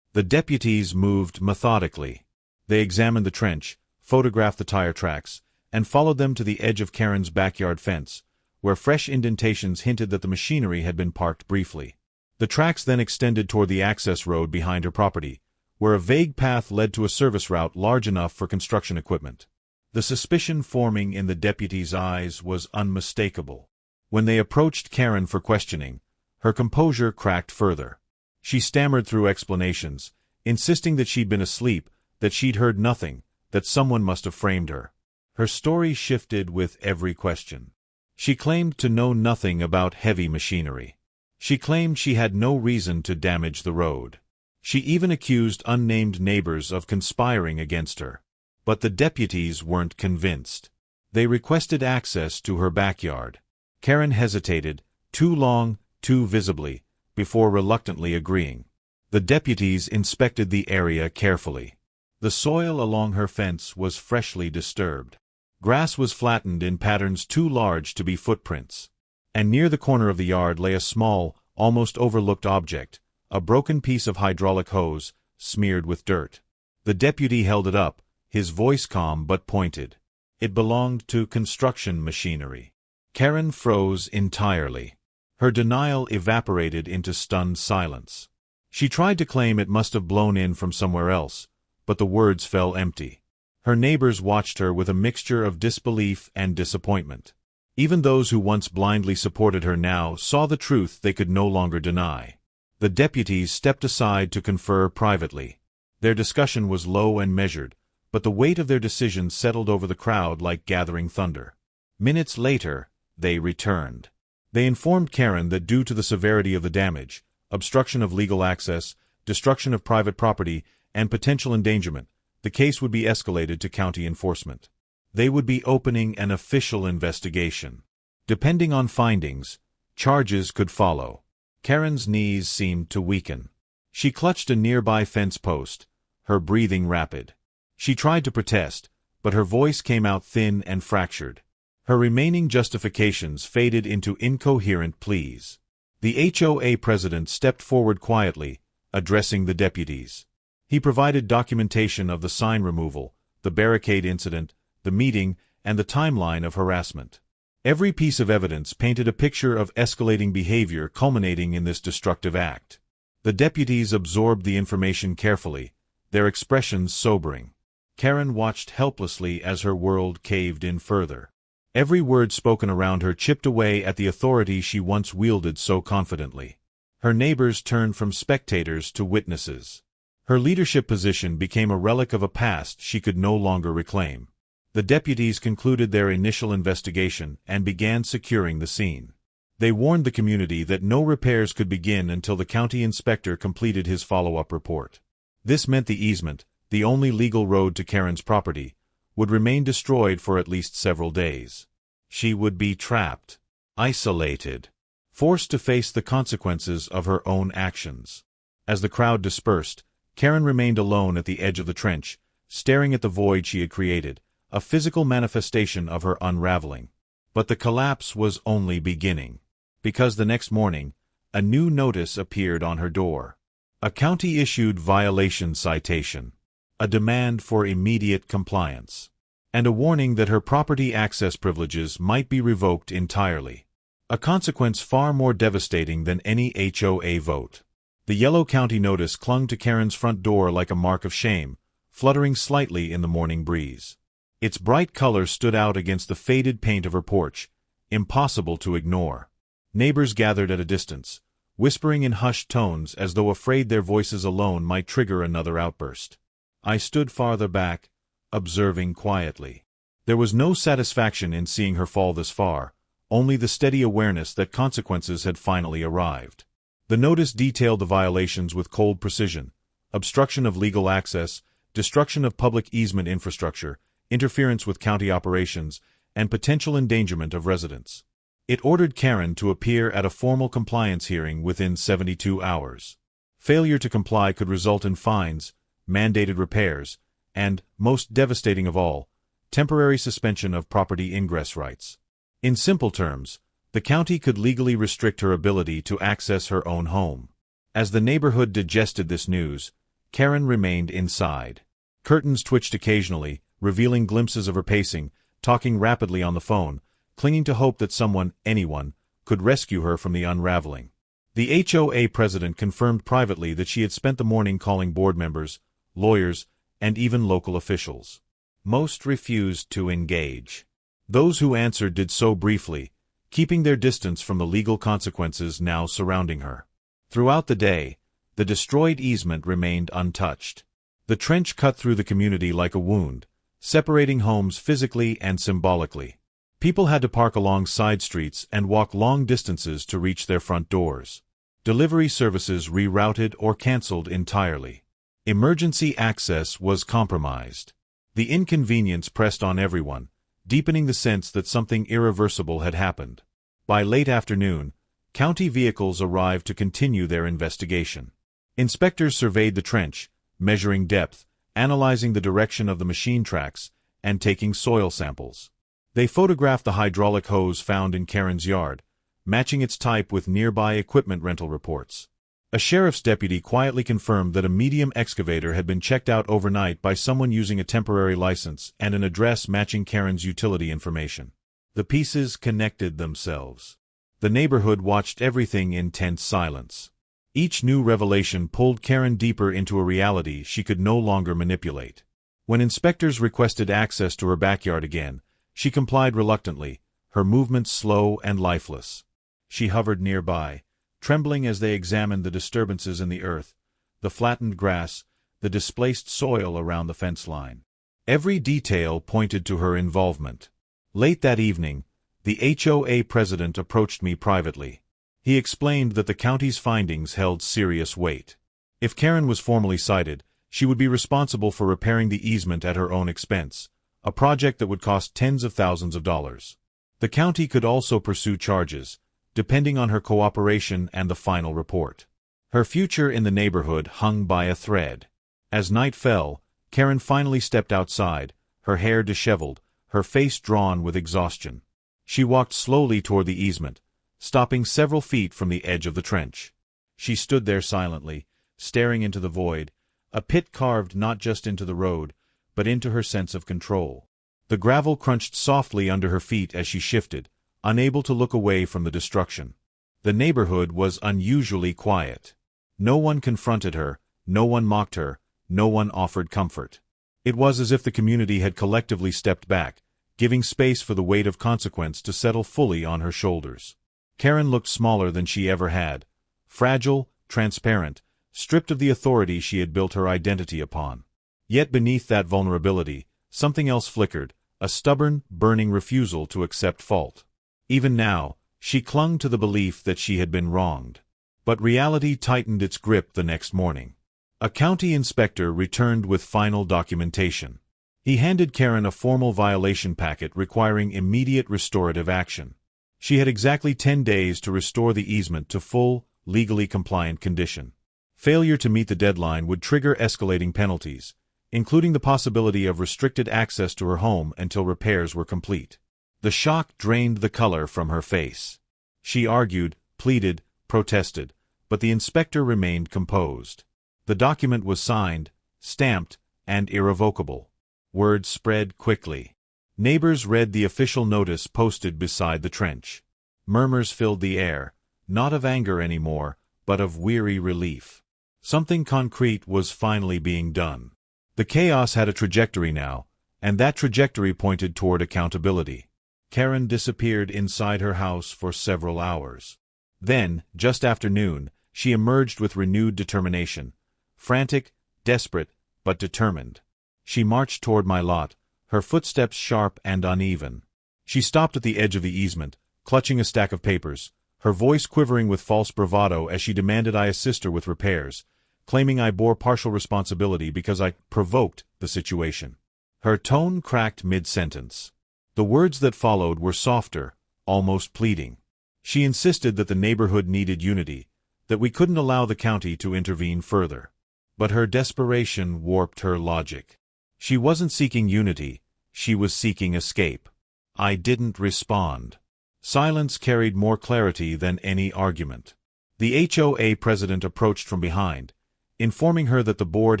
The deputies moved methodically. They examined the trench, photographed the tire tracks, and followed them to the edge of Karen's backyard fence, where fresh indentations hinted that the machinery had been parked briefly. The tracks then extended toward the access road behind her property, where a vague path led to a service route large enough for construction equipment. The suspicion forming in the deputies' eyes was unmistakable. When they approached Karen for questioning, her composure cracked further. She stammered through explanations, insisting that she'd been asleep, that she'd heard nothing, that someone must have framed her. Her story shifted with every question. She claimed to know nothing about heavy machinery. She claimed she had no reason to damage the road. She even accused unnamed neighbors of conspiring against her. But the deputies weren't convinced. They requested access to her backyard. Karen hesitated, too long, too visibly, before reluctantly agreeing. The deputies inspected the area carefully. The soil along her fence was freshly disturbed. Grass was flattened in patterns too large to be footprints. And near the corner of the yard lay a small, almost overlooked object, a broken piece of hydraulic hose, smeared with dirt. The deputy held it up, his voice calm but pointed. It belonged to construction machinery. Karen froze entirely. Her denial evaporated into stunned silence. She tried to claim it must have blown in from somewhere else, but the words fell empty. Her neighbors watched her with a mixture of disbelief and disappointment. Even those who once blindly supported her now saw the truth they could no longer deny. The deputies stepped aside to confer privately. Their discussion was low and measured, but the weight of their decisions settled over the crowd like gathering thunder. Minutes later, they returned. They informed Karen that due to the severity of the damage, obstruction of legal access, destruction of private property, and potential endangerment, the case would be escalated to county enforcement. They would be opening an official investigation. Depending on findings, charges could follow. Karen's knees seemed to weaken. She clutched a nearby fence post, her breathing rapid. She tried to protest, but her voice came out thin and fractured. Her remaining justifications faded into incoherent pleas. The HOA president stepped forward quietly, addressing the deputies. He provided documentation of the sign removal, the barricade incident, the meeting, and the timeline of harassment. Every piece of evidence painted a picture of escalating behavior culminating in this destructive act. The deputies absorbed the information carefully, their expressions sobering. Karen watched helplessly as her world caved in further. Every word spoken around her chipped away at the authority she once wielded so confidently. Her neighbors turned from spectators to witnesses. Her leadership position became a relic of a past she could no longer reclaim. The deputies concluded their initial investigation and began securing the scene. They warned the community that no repairs could begin until the county inspector completed his follow-up report. This meant the easement, the only legal road to Karen's property, would remain destroyed for at least several days. She would be trapped, isolated, forced to face the consequences of her own actions. As the crowd dispersed, Karen remained alone at the edge of the trench, staring at the void she had created, a physical manifestation of her unraveling. But the collapse was only beginning. Because the next morning, a new notice appeared on her door. A county-issued violation citation, a demand for immediate compliance, and a warning that her property access privileges might be revoked entirely. A consequence far more devastating than any HOA vote. The yellow county notice clung to Karen's front door like a mark of shame, fluttering slightly in the morning breeze. Its bright color stood out against the faded paint of her porch, impossible to ignore. Neighbors gathered at a distance, whispering in hushed tones as though afraid their voices alone might trigger another outburst. I stood farther back, observing quietly. There was no satisfaction in seeing her fall this far, only the steady awareness that consequences had finally arrived. The notice detailed the violations with cold precision: obstruction of legal access, destruction of public easement infrastructure, interference with county operations, and potential endangerment of residents. It ordered Karen to appear at a formal compliance hearing within 72 hours. Failure to comply could result in fines, mandated repairs, and, most devastating of all, temporary suspension of property ingress rights. In simple terms, the county could legally restrict her ability to access her own home. As the neighborhood digested this news, Karen remained inside. Curtains twitched occasionally, revealing glimpses of her pacing, talking rapidly on the phone, clinging to hope that someone, anyone, could rescue her from the unraveling. The HOA president confirmed privately that she had spent the morning calling board members, lawyers, and even local officials. Most refused to engage. Those who answered did so briefly, keeping their distance from the legal consequences now surrounding her. Throughout the day, the destroyed easement remained untouched. The trench cut through the community like a wound, separating homes physically and symbolically. People had to park along side streets and walk long distances to reach their front doors. Delivery services rerouted or canceled entirely. Emergency access was compromised. The inconvenience pressed on everyone, deepening the sense that something irreversible had happened. By late afternoon, county vehicles arrived to continue their investigation. Inspectors surveyed the trench, measuring depth, analyzing the direction of the machine tracks, and taking soil samples. They photographed the hydraulic hose found in Karen's yard, matching its type with nearby equipment rental reports. A sheriff's deputy quietly confirmed that a medium excavator had been checked out overnight by someone using a temporary license and an address matching Karen's utility information. The pieces connected themselves. The neighborhood watched everything in tense silence. Each new revelation pulled Karen deeper into a reality she could no longer manipulate. When inspectors requested access to her backyard again, she complied reluctantly, her movements slow and lifeless. She hovered nearby, trembling as they examined the disturbances in the earth, the flattened grass, the displaced soil around the fence line. Every detail pointed to her involvement. Late that evening, the HOA president approached me privately. He explained that the county's findings held serious weight. If Karen was formally cited, she would be responsible for repairing the easement at her own expense, a project that would cost tens of thousands of dollars. The county could also pursue charges, depending on her cooperation and the final report. Her future in the neighborhood hung by a thread. As night fell, Karen finally stepped outside, her hair disheveled, her face drawn with exhaustion. She walked slowly toward the easement, stopping several feet from the edge of the trench. She stood there silently, staring into the void, a pit carved not just into the road, but into her sense of control. The gravel crunched softly under her feet as she shifted, unable to look away from the destruction. The neighborhood was unusually quiet. No one confronted her, no one mocked her, no one offered comfort. It was as if the community had collectively stepped back, giving space for the weight of consequence to settle fully on her shoulders. Karen looked smaller than she ever had, fragile, transparent, stripped of the authority she had built her identity upon. Yet beneath that vulnerability, something else flickered, a stubborn, burning refusal to accept fault. Even now, she clung to the belief that she had been wronged. But reality tightened its grip the next morning. A county inspector returned with final documentation. He handed Karen a formal violation packet requiring immediate restorative action. She had exactly 10 days to restore the easement to full, legally compliant condition. Failure to meet the deadline would trigger escalating penalties, including the possibility of restricted access to her home until repairs were complete. The shock drained the color from her face. She argued, pleaded, protested, but the inspector remained composed. The document was signed, stamped, and irrevocable. Word spread quickly. Neighbors read the official notice posted beside the trench. Murmurs filled the air, not of anger anymore, but of weary relief. Something concrete was finally being done. The chaos had a trajectory now, and that trajectory pointed toward accountability. Karen disappeared inside her house for several hours. Then, just after noon, she emerged with renewed determination. Frantic, desperate, but determined. She marched toward my lot, her footsteps sharp and uneven. She stopped at the edge of the easement, clutching a stack of papers, her voice quivering with false bravado as she demanded I assist her with repairs, claiming I bore partial responsibility because I provoked the situation. Her tone cracked mid-sentence. The words that followed were softer, almost pleading. She insisted that the neighborhood needed unity, that we couldn't allow the county to intervene further. But her desperation warped her logic. She wasn't seeking unity, she was seeking escape. I didn't respond. Silence carried more clarity than any argument. The HOA president approached from behind, informing her that the board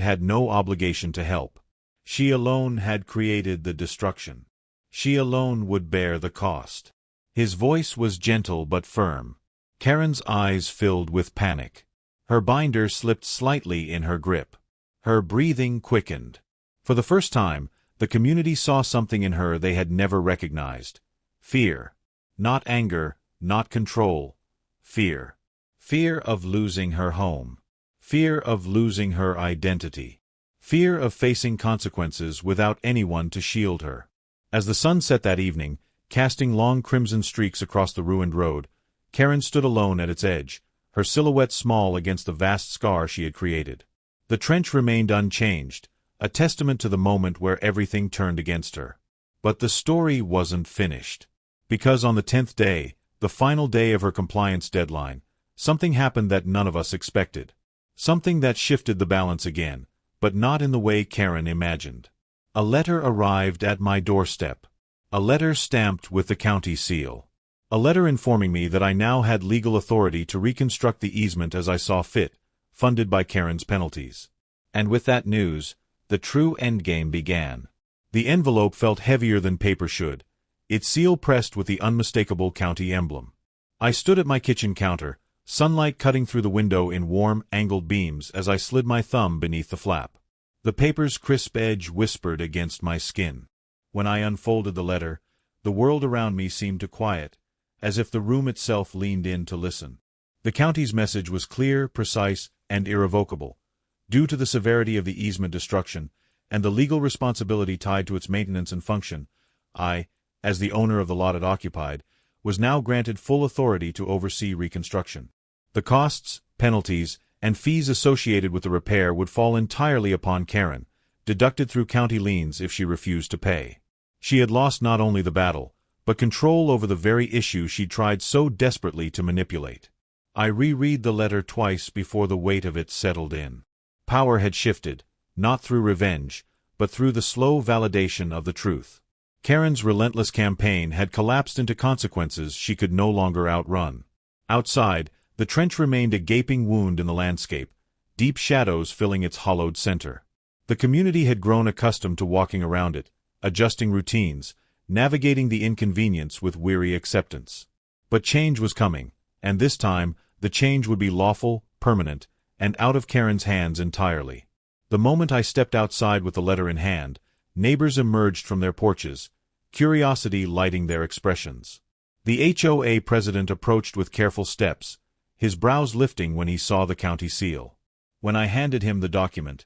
had no obligation to help. She alone had created the destruction. She alone would bear the cost. His voice was gentle but firm. Karen's eyes filled with panic. Her binder slipped slightly in her grip. Her breathing quickened. For the first time, the community saw something in her they had never recognized. Fear. Not anger, not control. Fear. Fear of losing her home. Fear of losing her identity. Fear of facing consequences without anyone to shield her. As the sun set that evening, casting long crimson streaks across the ruined road, Karen stood alone at its edge, her silhouette small against the vast scar she had created. The trench remained unchanged, a testament to the moment where everything turned against her. But the story wasn't finished. Because on the 10th day, the final day of her compliance deadline, something happened that none of us expected. Something that shifted the balance again, but not in the way Karen imagined. A letter arrived at my doorstep. A letter stamped with the county seal. A letter informing me that I now had legal authority to reconstruct the easement as I saw fit, funded by Karen's penalties. And with that news, the true endgame began. The envelope felt heavier than paper should, its seal pressed with the unmistakable county emblem. I stood at my kitchen counter, sunlight cutting through the window in warm, angled beams as I slid my thumb beneath the flap. The paper's crisp edge whispered against my skin. When I unfolded the letter, the world around me seemed to quiet, as if the room itself leaned in to listen. The county's message was clear, precise, and irrevocable. Due to the severity of the easement destruction and the legal responsibility tied to its maintenance and function, I, as the owner of the lot it occupied, was now granted full authority to oversee reconstruction. The costs, penalties, and fees associated with the repair would fall entirely upon Karen, deducted through county liens if she refused to pay. She had lost not only the battle, but control over the very issue she tried so desperately to manipulate. I reread the letter twice before the weight of it settled in. Power had shifted, not through revenge, but through the slow validation of the truth. Karen's relentless campaign had collapsed into consequences she could no longer outrun. Outside, the trench remained a gaping wound in the landscape, deep shadows filling its hollowed center. The community had grown accustomed to walking around it, adjusting routines, navigating the inconvenience with weary acceptance. But change was coming, and this time, the change would be lawful, permanent, and out of Karen's hands entirely. The moment I stepped outside with the letter in hand, neighbors emerged from their porches, curiosity lighting their expressions. The HOA president approached with careful steps, his brows lifting when he saw the county seal. When I handed him the document,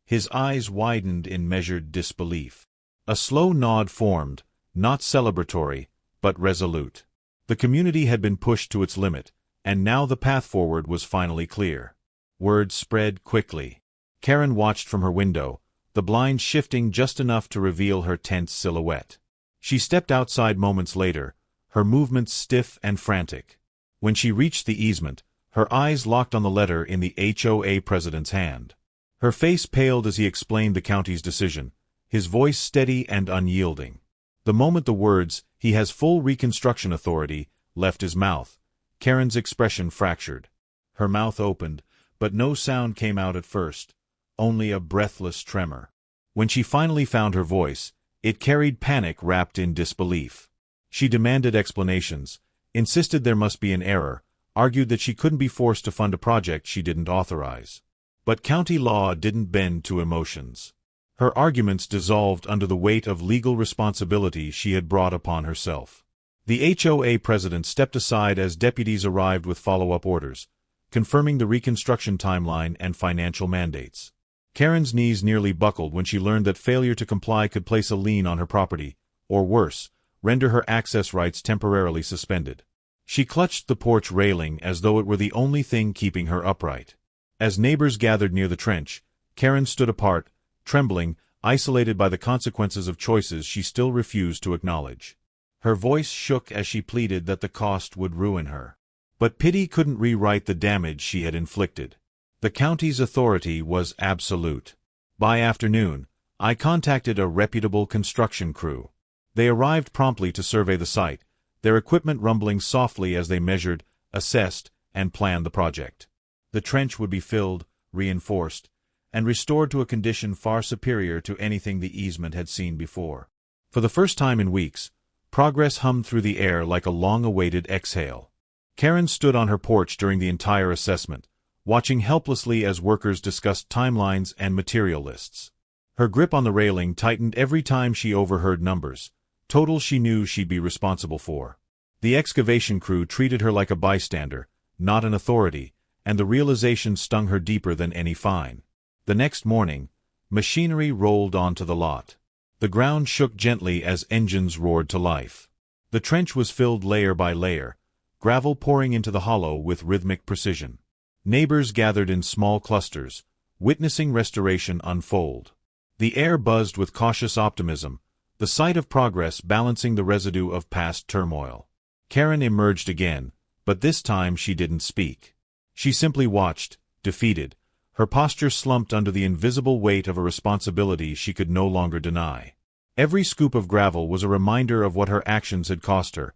his eyes widened in measured disbelief. A slow nod formed, not celebratory, but resolute. The community had been pushed to its limit, and now the path forward was finally clear. Word spread quickly. Karen watched from her window, the blinds shifting just enough to reveal her tense silhouette. She stepped outside moments later, her movements stiff and frantic. When she reached the easement, her eyes locked on the letter in the HOA president's hand. Her face paled as he explained the county's decision, his voice steady and unyielding. The moment the words, "He has full reconstruction authority," left his mouth, Karen's expression fractured. Her mouth opened, but no sound came out at first, only a breathless tremor. When she finally found her voice, it carried panic wrapped in disbelief. She demanded explanations, insisted there must be an error, argued that she couldn't be forced to fund a project she didn't authorize. But county law didn't bend to emotions. Her arguments dissolved under the weight of legal responsibility she had brought upon herself. The HOA president stepped aside as deputies arrived with follow-up orders, confirming the reconstruction timeline and financial mandates. Karen's knees nearly buckled when she learned that failure to comply could place a lien on her property, or worse, render her access rights temporarily suspended. She clutched the porch railing as though it were the only thing keeping her upright. As neighbors gathered near the trench, Karen stood apart, trembling, isolated by the consequences of choices she still refused to acknowledge. Her voice shook as she pleaded that the cost would ruin her. But pity couldn't rewrite the damage she had inflicted. The county's authority was absolute. By afternoon, I contacted a reputable construction crew. They arrived promptly to survey the site, their equipment rumbling softly as they measured, assessed, and planned the project. The trench would be filled, reinforced, and restored to a condition far superior to anything the easement had seen before. For the first time in weeks, progress hummed through the air like a long-awaited exhale. Karen stood on her porch during the entire assessment, watching helplessly as workers discussed timelines and material lists. Her grip on the railing tightened every time she overheard numbers, totals she knew she'd be responsible for. The excavation crew treated her like a bystander, not an authority, and the realization stung her deeper than any fine. The next morning, machinery rolled onto the lot. The ground shook gently as engines roared to life. The trench was filled layer by layer, gravel pouring into the hollow with rhythmic precision. Neighbors gathered in small clusters, witnessing restoration unfold. The air buzzed with cautious optimism, the sight of progress balancing the residue of past turmoil. Karen emerged again, but this time she didn't speak. She simply watched, defeated, her posture slumped under the invisible weight of a responsibility she could no longer deny. Every scoop of gravel was a reminder of what her actions had cost her,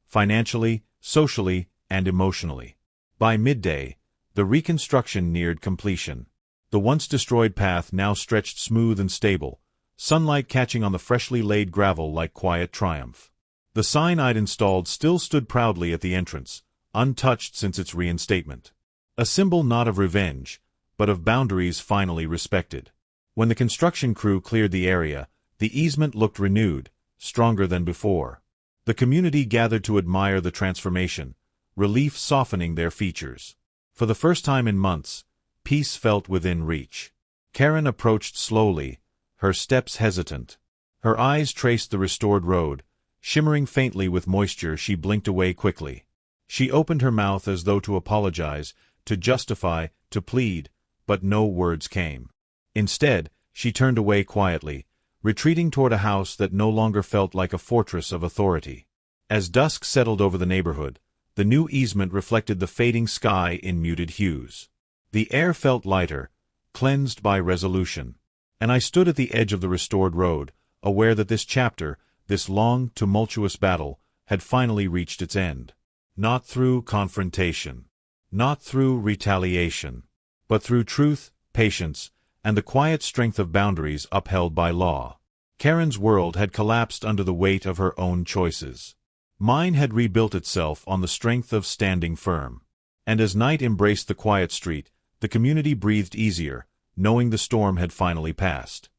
financially, socially, and emotionally. By midday, The reconstruction neared completion. The once destroyed path now stretched smooth and stable, sunlight catching on the freshly laid gravel like quiet triumph. The sign I'd installed still stood proudly at the entrance, untouched since its reinstatement. A symbol not of revenge, but of boundaries finally respected. When the construction crew cleared the area, the easement looked renewed, stronger than before. The community gathered to admire the transformation, relief softening their features. For the first time in months, peace felt within reach. Karen approached slowly, her steps hesitant. Her eyes traced the restored road. Shimmering faintly with moisture, she blinked away quickly. She opened her mouth as though to apologize, to justify, to plead, but no words came. Instead, she turned away quietly, retreating toward a house that no longer felt like a fortress of authority. As dusk settled over the neighborhood, the new easement reflected the fading sky in muted hues. The air felt lighter, cleansed by resolution. And I stood at the edge of the restored road, aware that this chapter, this long, tumultuous battle, had finally reached its end. Not through confrontation, not through retaliation, but through truth, patience, and the quiet strength of boundaries upheld by law. Karen's world had collapsed under the weight of her own choices. Mine had rebuilt itself on the strength of standing firm. And as night embraced the quiet street, the community breathed easier, knowing the storm had finally passed.